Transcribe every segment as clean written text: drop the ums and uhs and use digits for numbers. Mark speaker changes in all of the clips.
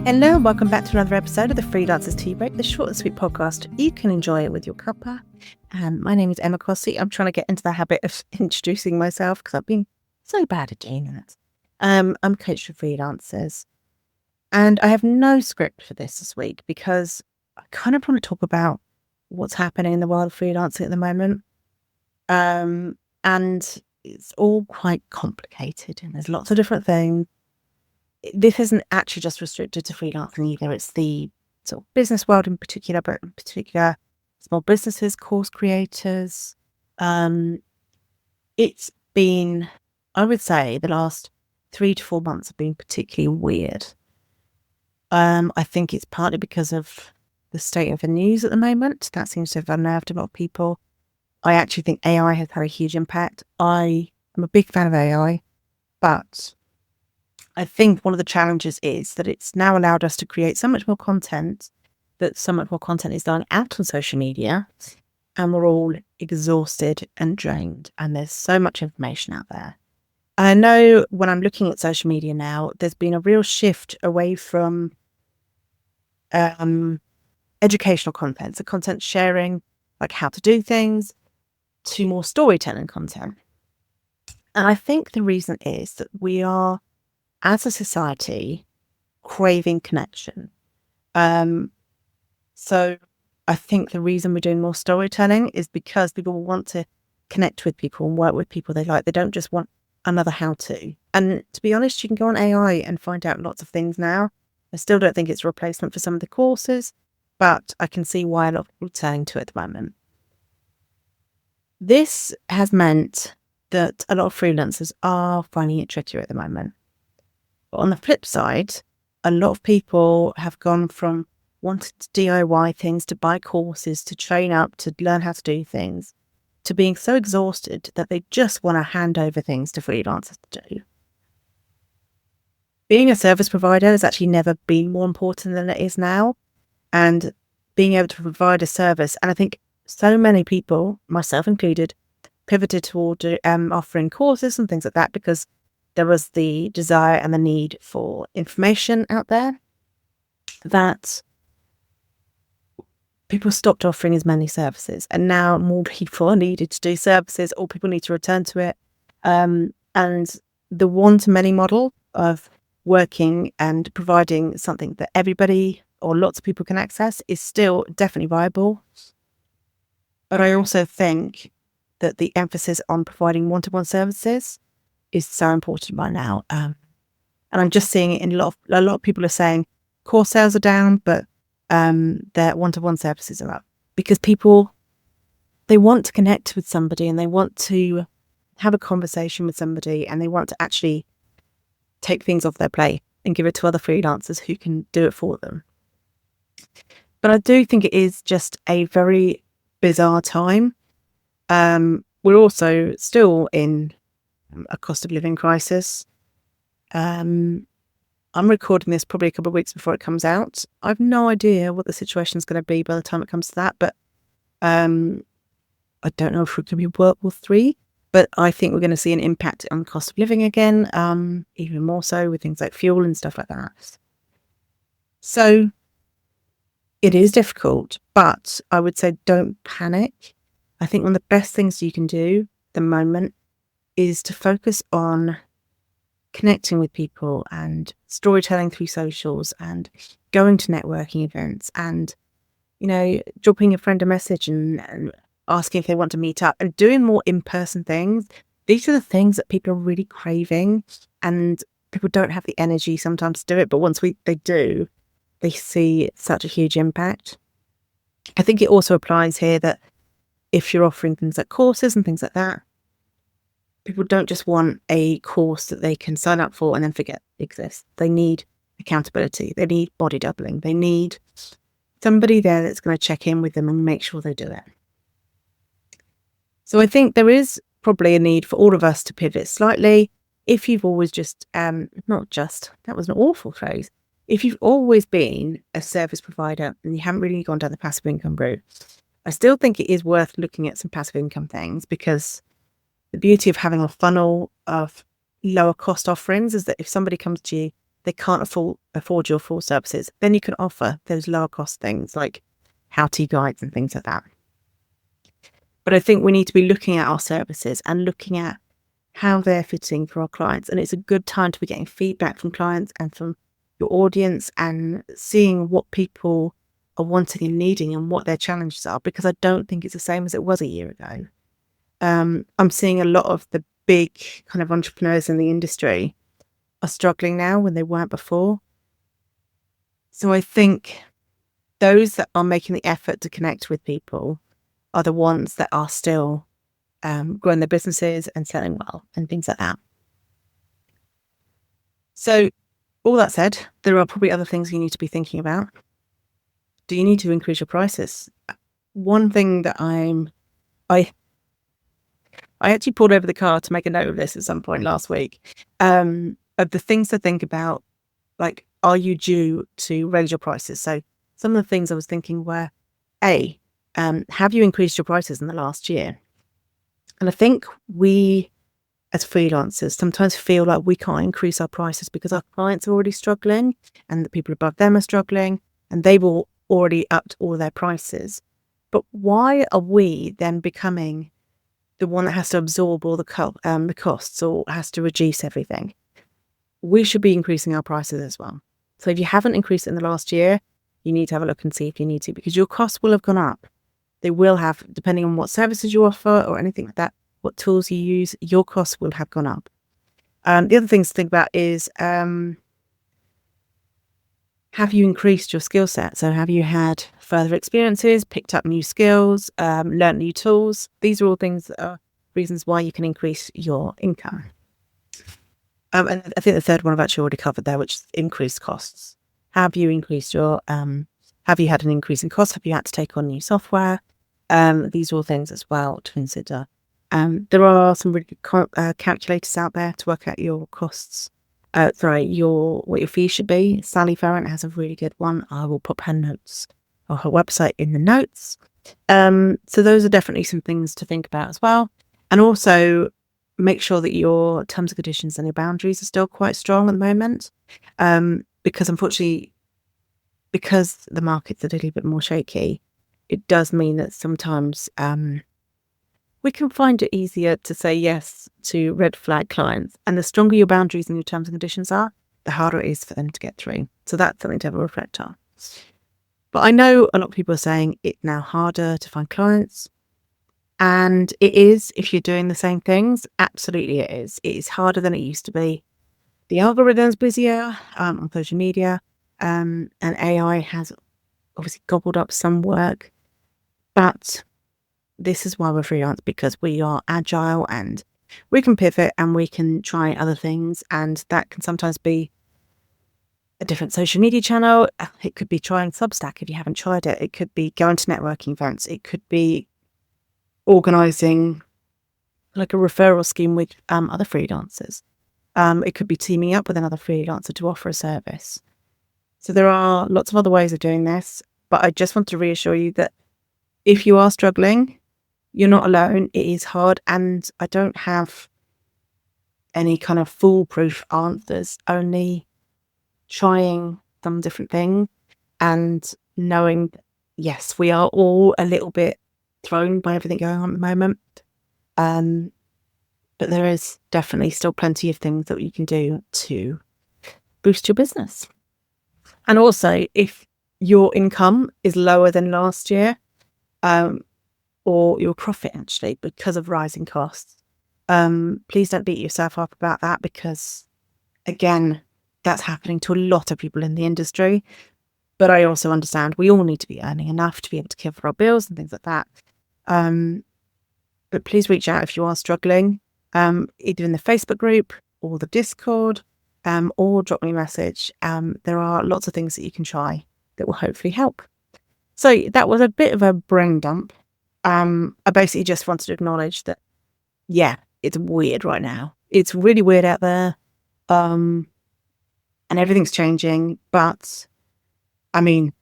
Speaker 1: Hello, welcome back to another episode of the Freelancers Teabreak, the short and sweet podcast you can enjoy with your cuppa. My name is Emma Cossey. I'm trying to get into the habit of introducing myself because I've been so bad at doing that. I'm coach for freelancers, and I have no script for this week because I kind of want to talk about what's happening in the world of freelancing at the moment. And it's all quite complicated, and there's lots of different things. This isn't actually just restricted to freelancing either. It's the sort of business world in particular, but in particular small businesses, course creators. It's been, I would say, the last 3 to 4 months have been particularly weird. I think it's partly because of the state of the news at the moment. That seems to have unnerved a lot of people. I actually think AI has had a huge impact. I am a big fan of AI, but I think one of the challenges is that it's now allowed us to create so much more content, that so much more content is going out on social media, and we're all exhausted and drained, and there's so much information out there. I know when I'm looking at social media now, there's been a real shift away from educational content, so content sharing, like how to do things, to more storytelling content. And I think the reason is that we are, as a society, craving connection. So I think the reason we're doing more storytelling is because people want to connect with people and work with people they like. They don't just want another how-to. And to be honest, you can go on AI and find out lots of things now. I still don't think it's a replacement for some of the courses, but I can see why a lot of people are turning to it at the moment. This has meant that a lot of freelancers are finding it trickier at the moment. But on the flip side, a lot of people have gone from wanting to DIY things, to buy courses, to train up, to learn how to do things, to being so exhausted that they just want to hand over things to freelancers to do. Being a service provider has actually never been more important than it is now. And being able to provide a service, and I think so many people, myself included, pivoted toward offering courses and things like that because there was the desire and the need for information out there, that people stopped offering as many services. And now more people are needed to do services, or people need to return to it. And the one-to-many model of working and providing something that everybody or lots of people can access is still definitely viable. But I also think that the emphasis on providing one-to-one services is so important right now. And I'm just seeing it in a lot of people are saying course sales are down, but their one-to-one services are up because people, they want to connect with somebody and they want to have a conversation with somebody and they want to actually take things off their plate and give it to other freelancers who can do it for them. But I do think it is just a very bizarre time. We're also still in a cost of living crisis. I'm recording this probably a couple of weeks before it comes out. I have no idea what the situation is going to be by the time it comes to that, but I don't know if we're going to be World War III, but I think we're going to see an impact on the cost of living again, even more so with things like fuel and stuff like that. So it is difficult, but I would say don't panic. I think one of the best things you can do at the moment is to focus on connecting with people and storytelling through socials and going to networking events and, dropping a friend a message and asking if they want to meet up and doing more in-person things. These are the things that people are really craving, and people don't have the energy sometimes to do it. But once they do, they see such a huge impact. I think it also applies here that if you're offering things like courses and things like that, people don't just want a course that they can sign up for and then forget exists. They need accountability. They need body doubling. They need somebody there that's going to check in with them and make sure they do it. So I think there is probably a need for all of us to pivot slightly. If you've always that was an awful phrase. If you've always been a service provider and you haven't really gone down the passive income route, I still think it is worth looking at some passive income things, because the beauty of having a funnel of lower cost offerings is that if somebody comes to you, they can't afford your full services, then you can offer those lower cost things like how-to guides and things like that. But I think we need to be looking at our services and looking at how they're fitting for our clients. And it's a good time to be getting feedback from clients and from your audience and seeing what people are wanting and needing and what their challenges are, because I don't think it's the same as it was a year ago. I'm seeing a lot of the big kind of entrepreneurs in the industry are struggling now when they weren't before. So I think those that are making the effort to connect with people are the ones that are still growing their businesses and selling well and things like that. So all that said, there are probably other things you need to be thinking about. Do you need to increase your prices? One thing that I actually pulled over the car to make a note of this at some point last week, of the things to think about, like, are you due to raise your prices? So some of the things I was thinking were, A, have you increased your prices in the last year? And I think we, as freelancers, sometimes feel like we can't increase our prices because our clients are already struggling and the people above them are struggling and they've already upped all their prices. But why are we then becoming the one that has to absorb all the costs or has to reduce everything? We should be increasing our prices as well. So if you haven't increased it in the last year, you need to have a look and see if you need to, because your costs will have gone up. They will have, depending on what services you offer or anything like that, what tools you use, your costs will have gone up. The other things to think about is, have you increased your skill set? So have you had further experiences, picked up new skills, learned new tools? These are all things that are reasons why you can increase your income. And I think the third one I've actually already covered there, which is increased costs. Have you increased your, have you had an increase in costs? Have you had to take on new software? These are all things as well to consider. There are some really good calculators out there to work out your costs. What your fee should be. Sally Ferrant has a really good one. I will put her notes or her website in the notes. So those are definitely some things to think about as well. And also make sure that your terms and conditions and your boundaries are still quite strong at the moment. Because unfortunately, because the market's a little bit more shaky, it does mean that sometimes we can find it easier to say yes to red flag clients. And the stronger your boundaries and your terms and conditions are, the harder it is for them to get through. So that's something to have a reflect on. But I know a lot of people are saying it's now harder to find clients. And it is, if you're doing the same things. Absolutely it is. It is harder than it used to be. The algorithm's busier on social media. And AI has obviously gobbled up some work. But this is why we're freelance, because we are agile and we can pivot and we can try other things. And that can sometimes be a different social media channel. It could be trying Substack if you haven't tried it. It could be going to networking events. It could be organising like a referral scheme with other freelancers. It could be teaming up with another freelancer to offer a service. So there are lots of other ways of doing this. But I just want to reassure you that if you are struggling, you're not alone. It is hard, and I don't have any kind of foolproof answers, only trying some different things and knowing that, yes, we are all a little bit thrown by everything going on at the moment. But there is definitely still plenty of things that you can do to boost your business. And also, if your income is lower than last year, or your profit actually, because of rising costs, please don't beat yourself up about that, because again, that's happening to a lot of people in the industry. But I also understand we all need to be earning enough to be able to cover our bills and things like that. But please reach out if you are struggling, either in the Facebook group or the Discord, or drop me a message. There are lots of things that you can try that will hopefully help. So that was a bit of a brain dump. I basically just wanted to acknowledge that, yeah, it's weird right now. It's really weird out there. And everything's changing. But I mean,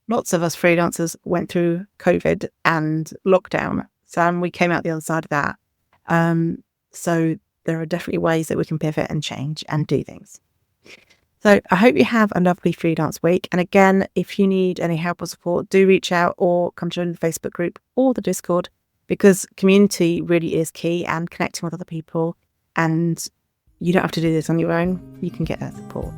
Speaker 1: lots of us freelancers went through COVID and lockdown. So we came out the other side of that. So there are definitely ways that we can pivot and change and do things. So I hope you have a lovely freelance week. And again, if you need any help or support, do reach out or come join the Facebook group or the Discord, because community really is key, and connecting with other people. And you don't have to do this on your own. You can get that support.